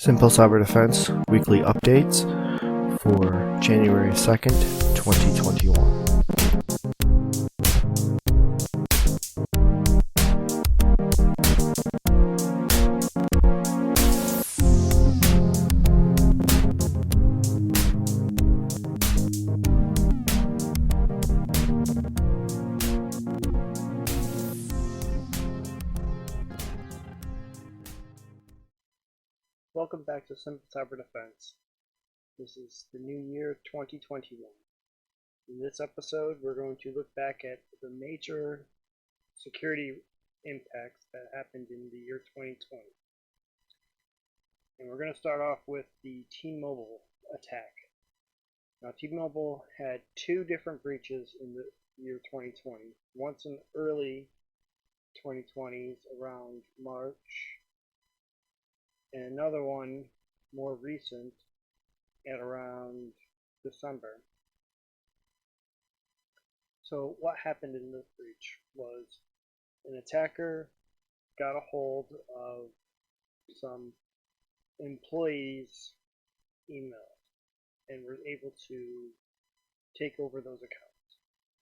Simple Cyber Defense weekly updates for January 2nd, 2021. Welcome back to Simple Cyber Defense. This is the new year 2021. In this episode, we're going to look back at the major security impacts that happened in the year 2020. And we're going to start off with the T-Mobile attack. Now, T-Mobile had two different breaches in the year 2020. Once in early 2020s around March, and another one more recent at around December. So what happened in this breach was an attacker got a hold of some employees' emails and were able to take over those accounts.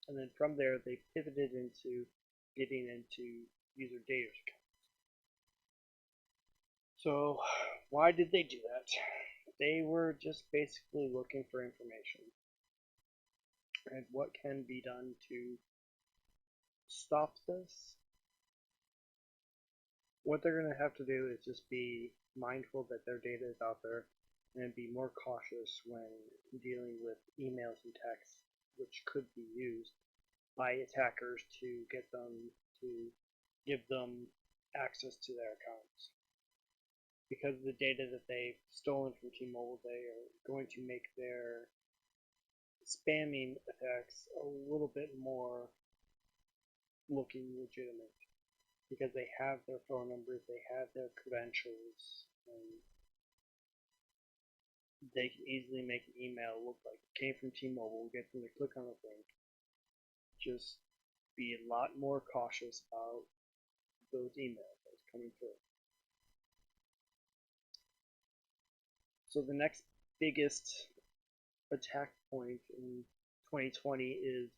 And then from there they pivoted into getting into user data accounts. So why did they do that? They were just basically looking for information and what can be done to stop this. What they're going to have to do is just be mindful that their data is out there and be more cautious when dealing with emails and texts which could be used by attackers to get them to give them access to their accounts. Because of the data that they've stolen from T-Mobile, they are going to make their spamming attacks a little bit more looking legitimate. Because they have their phone numbers, they have their credentials, and they can easily make an email look like it came from T-Mobile, get them to click on the link. Just be a lot more cautious about those emails that's coming through. So the next biggest attack point in 2020 is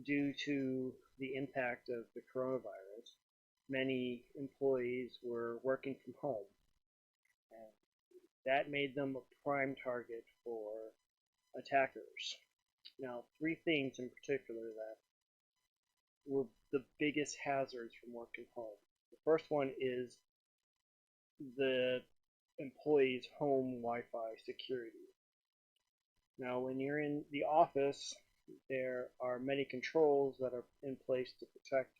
due to the impact of the coronavirus. Many employees were working from home, and that made them a prime target for attackers. Now, three things in particular that were the biggest hazards from working home. The first one is the employees' home Wi-Fi security. Now, when you're in the office, there are many controls that are in place to protect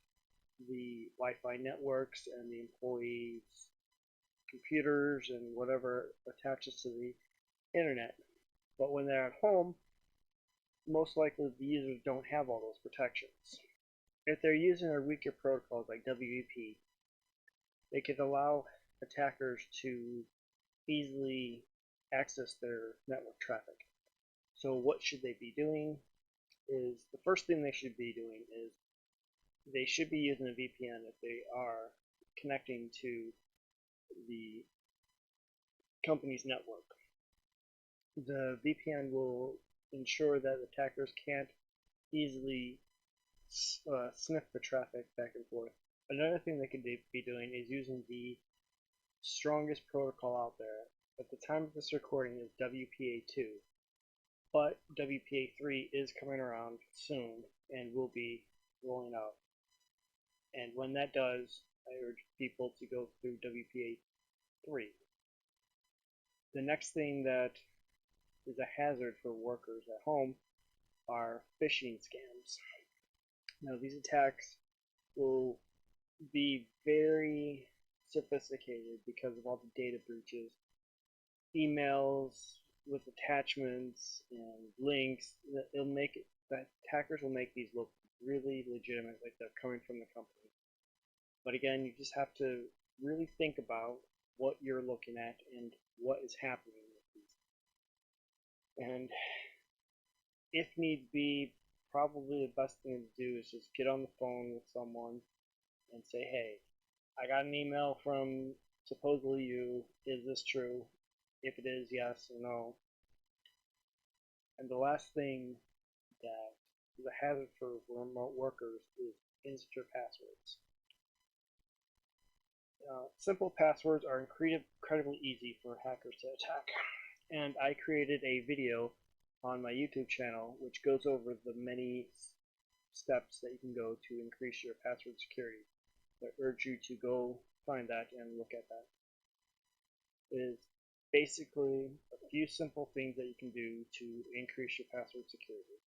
the Wi-Fi networks and the employees' computers and whatever attaches to the internet. But when they're at home, most likely the users don't have all those protections. If they're using a weaker protocols like WEP, they could allow attackers to easily access their network traffic. So what should they be doing is, the first thing they should be doing is they should be using a VPN if they are connecting to the company's network. The VPN will ensure that attackers can't easily sniff the traffic back and forth. Another thing they could be doing is using the strongest protocol out there at the time of this recording is WPA2, but WPA3 is coming around soon and will be rolling out. And when that does, I urge people to go through WPA3. The next thing that is a hazard for workers at home are phishing scams. Now, these attacks will be very sophisticated because of all the data breaches, emails with attachments and links. That attackers will make these look really legitimate, like they're coming from the company. But again, you just have to really think about what you're looking at and what is happening with these. And if need be, probably the best thing to do is just get on the phone with someone and say, hey, I got an email from supposedly you, is this true? If it is, yes or no. And the last thing that is a hazard for remote workers is insecure passwords. Simple passwords are incredibly easy for hackers to attack. And I created a video on my YouTube channel which goes over the many steps that you can go to increase your password security. I urge you to go find that and look at that. It is basically a few simple things that you can do to increase your password security,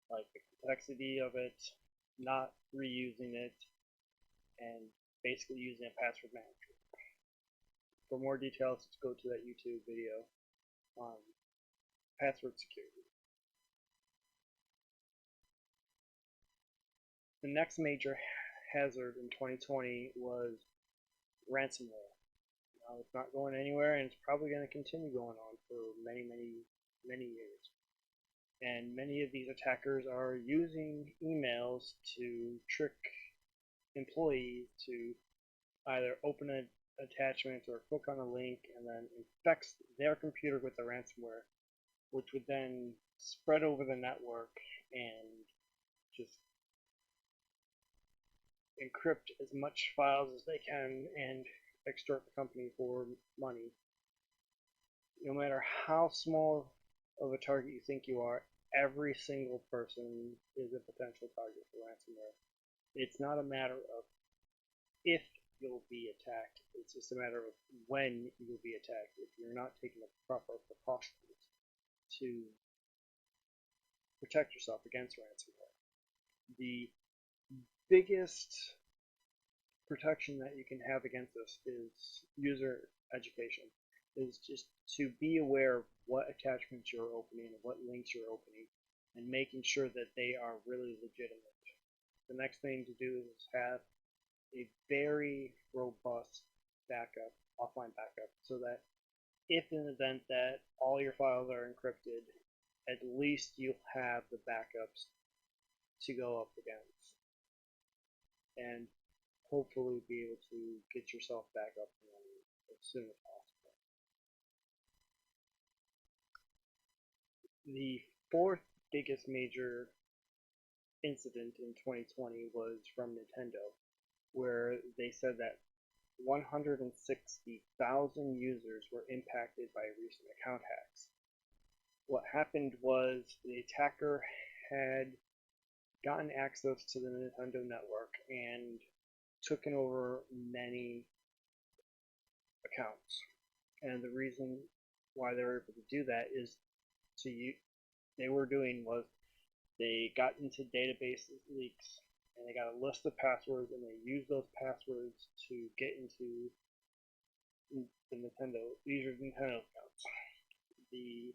like the complexity of it, not reusing it, and basically using a password manager. For more details, let's go to that YouTube video on password security. The next major hazard in 2020 was ransomware. Now, it's not going anywhere, and it's probably going to continue going on for many years. And many of these attackers are using emails to trick employees to either open an attachment or click on a link and then infects their computer with the ransomware, which would then spread over the network and just encrypt as much files as they can and extort the company for money. No matter how small of a target you think you are, every single person is a potential target for ransomware. It's not a matter of if you'll be attacked, it's just a matter of when you'll be attacked if you're not taking the proper precautions to protect yourself against ransomware. The biggest protection that you can have against this is user education, is just to be aware of what attachments you're opening and what links you're opening and making sure that they are really legitimate. The next thing to do is have a very robust backup, offline backup, so that if in the event that all your files are encrypted, at least you'll have the backups to go up against and hopefully be able to get yourself back up and running as soon as possible. The fourth biggest major incident in 2020 was from Nintendo, where they said that 160,000 users were impacted by recent account hacks. What happened was the attacker had gotten access to the Nintendo network and taken over many accounts. And the reason why they were able to do that is they were doing was they got into database leaks and they got a list of passwords and they used those passwords to get into the Nintendo accounts. The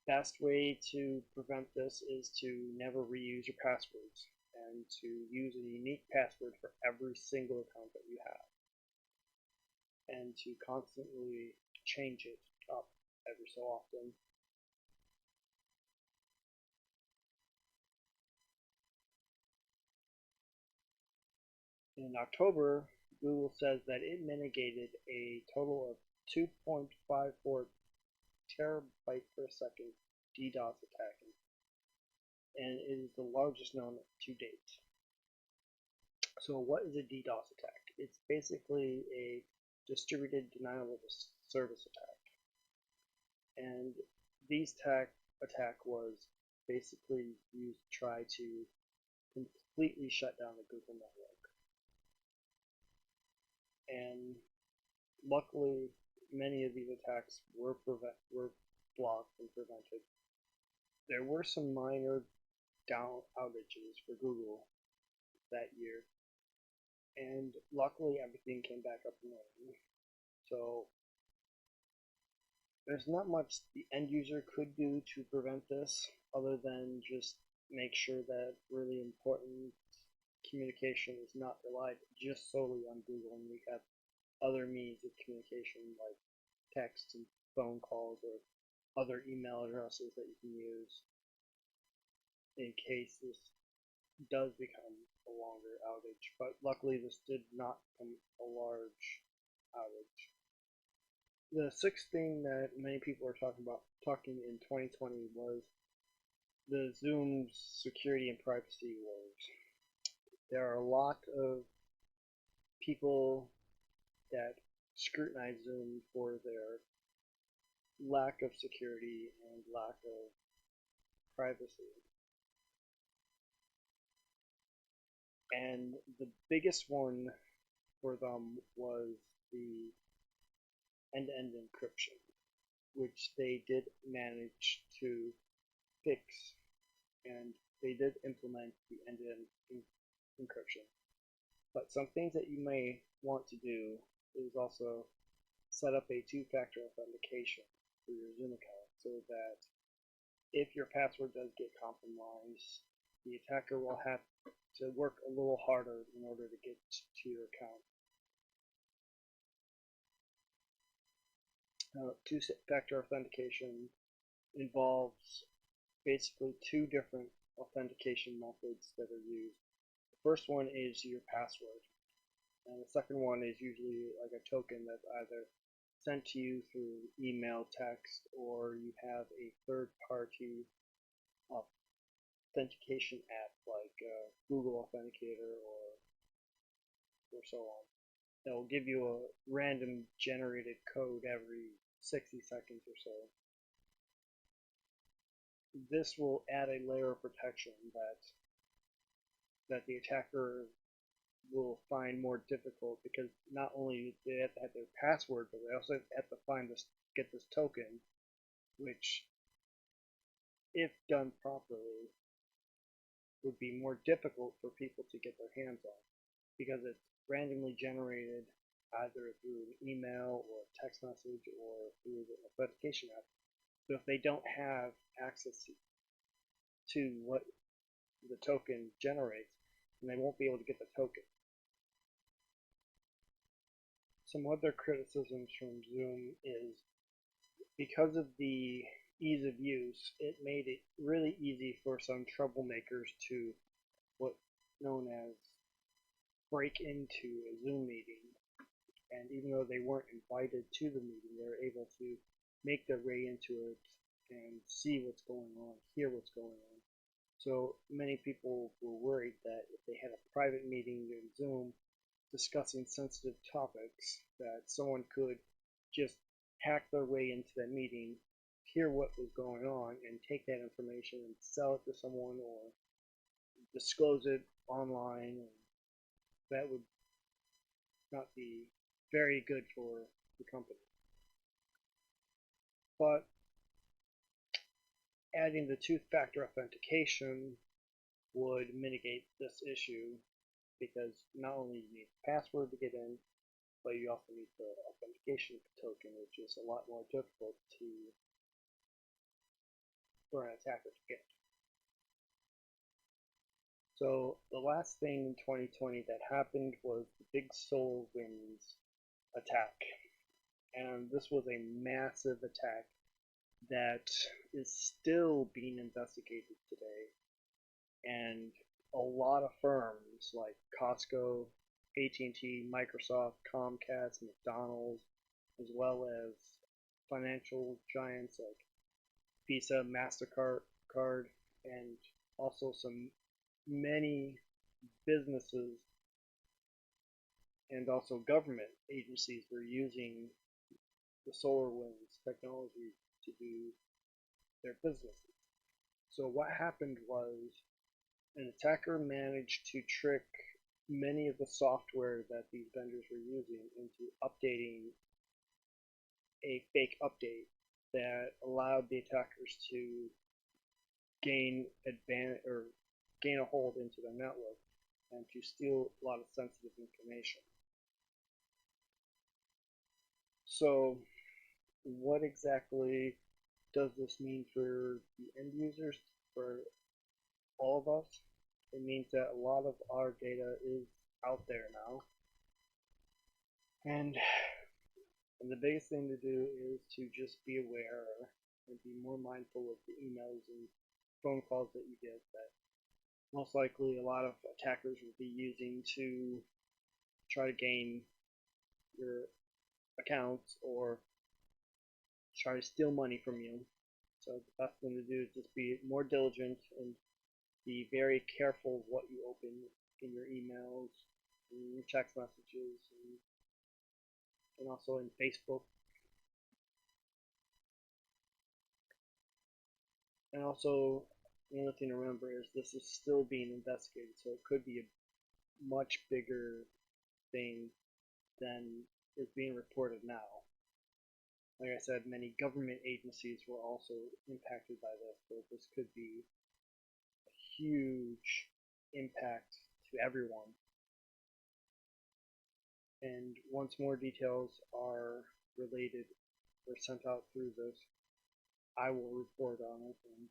best way to prevent this is to never reuse your passwords and to use a unique password for every single account that you have and to constantly change it up every so often. In October, Google says that it mitigated a total of 2.54 terabyte per second DDoS attack, and it is the largest known to date. So what is a DDoS attack? It's basically a distributed denial of service attack. And these attack was basically used to try to completely shut down the Google network. And luckily, many of these attacks were blocked and prevented. There were some minor down outages for Google that year, and luckily everything came back up and running. So there's not much the end user could do to prevent this other than just make sure that really important communication is not relied just solely on Google, and we have other means of communication like text and phone calls or other email addresses that you can use in case this does become a longer outage. But luckily this did not become a large outage. The sixth thing that many people are talking in 2020 was the Zoom's security and privacy wars. There are a lot of people that scrutinize Zoom for their lack of security and lack of privacy. And the biggest one for them was the end-to-end encryption, which they did manage to fix, and they did implement the end-to-end encryption. But some things that you may want to do is also set up a two-factor authentication for your Zoom account so that if your password does get compromised, the attacker will have to work a little harder in order to get to your account. Two-factor authentication involves basically two different authentication methods that are used. The first one is your password, and the second one is usually like a token that's either sent to you through email, text, or you have a third-party authentication app like Google Authenticator or so on. That will give you a random generated code every 60 seconds or so. This will add a layer of protection that the attacker will find more difficult, because not only do they have to have their password, but they also have to get this token, which, if done properly, would be more difficult for people to get their hands on, because it's randomly generated either through an email or a text message or through the authentication app. So if they don't have access to what the token generates, then they won't be able to get the token. Some other criticisms from Zoom is because of the ease of use, it made it really easy for some troublemakers to what's known as break into a Zoom meeting. And even though they weren't invited to the meeting, they were able to make their way into it and see what's going on, hear what's going on. So many people were worried that if they had a private meeting in Zoom discussing sensitive topics, that someone could just hack their way into that meeting, hear what was going on, and take that information and sell it to someone or disclose it online. And that would not be very good for the company. But adding the two-factor authentication would mitigate this issue, because not only do you need the password to get in, but you also need the authentication token, which is a lot more difficult for an attacker to get. So the last thing in 2020 that happened was the big SolarWinds attack. And this was a massive attack that is still being investigated today. And a lot of firms like Costco, AT&T, Microsoft, Comcast, McDonald's, as well as financial giants like Visa, MasterCard, and also many businesses and also government agencies were using the SolarWinds technology to do their businesses. So what happened was an attacker managed to trick many of the software that these vendors were using into updating a fake update that allowed the attackers to gain a hold into their network and to steal a lot of sensitive information. So what exactly does this mean for the end users, for all of us? It means that a lot of our data is out there now. And the biggest thing to do is to just be aware and be more mindful of the emails and phone calls that you get, that most likely a lot of attackers will be using to try to gain your accounts or try to steal money from you. So the best thing to do is just be more diligent and be very careful of what you open in your emails, in your text messages, and also in Facebook. And also, another thing to remember is this is still being investigated, so it could be a much bigger thing than is being reported now. Like I said, many government agencies were also impacted by this, so this could be a huge impact to everyone. And once more details are related or sent out through this, I will report on it and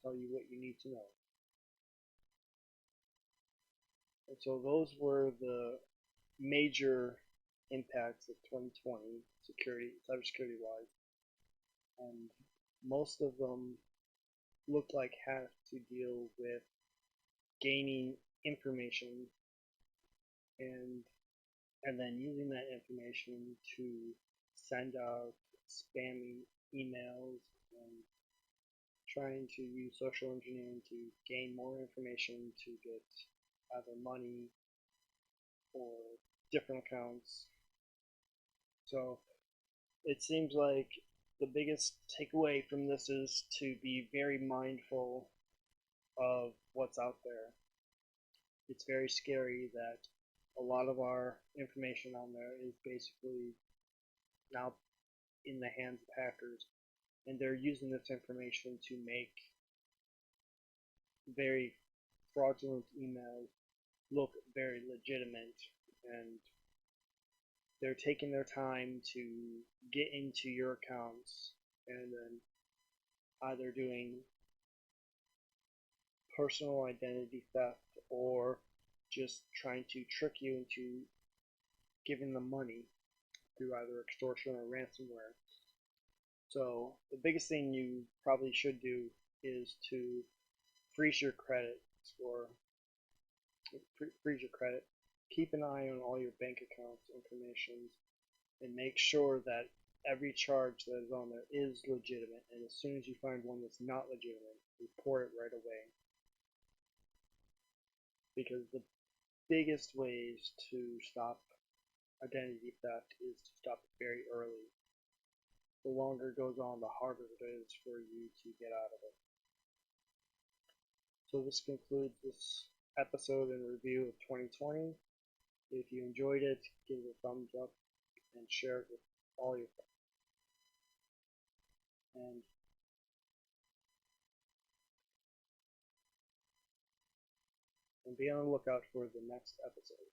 tell you what you need to know. And so those were the major impacts of 2020 cybersecurity wise, and most of them look like have to deal with gaining information and then using that information to send out spamming emails and trying to use social engineering to gain more information to get either money or different accounts. So it seems like the biggest takeaway from this is to be very mindful of what's out there. It's very scary that a lot of our information on there is basically now in the hands of hackers, and they're using this information to make very fraudulent emails look very legitimate, and they're taking their time to get into your accounts and then either doing personal identity theft or just trying to trick you into giving them money through either extortion or ransomware. So the biggest thing you probably should do is to freeze your credit or freeze your credit. Keep an eye on all your bank accounts information and make sure that every charge that is on there is legitimate, and as soon as you find one that's not legitimate, report it right away. Because the biggest ways to stop identity theft is to stop it very early. The longer it goes on, the harder it is for you to get out of it. So this concludes this episode and review of 2020. If you enjoyed it, give it a thumbs up and share it with all your friends. And be on the lookout for the next episode.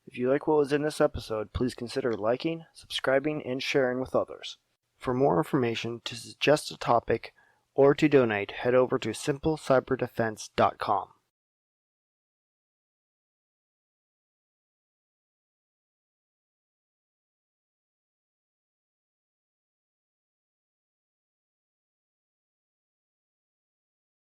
If you like what was in this episode, please consider liking, subscribing, and sharing with others. For more information, to suggest a topic, or to donate, head over to simplecyberdefense.com.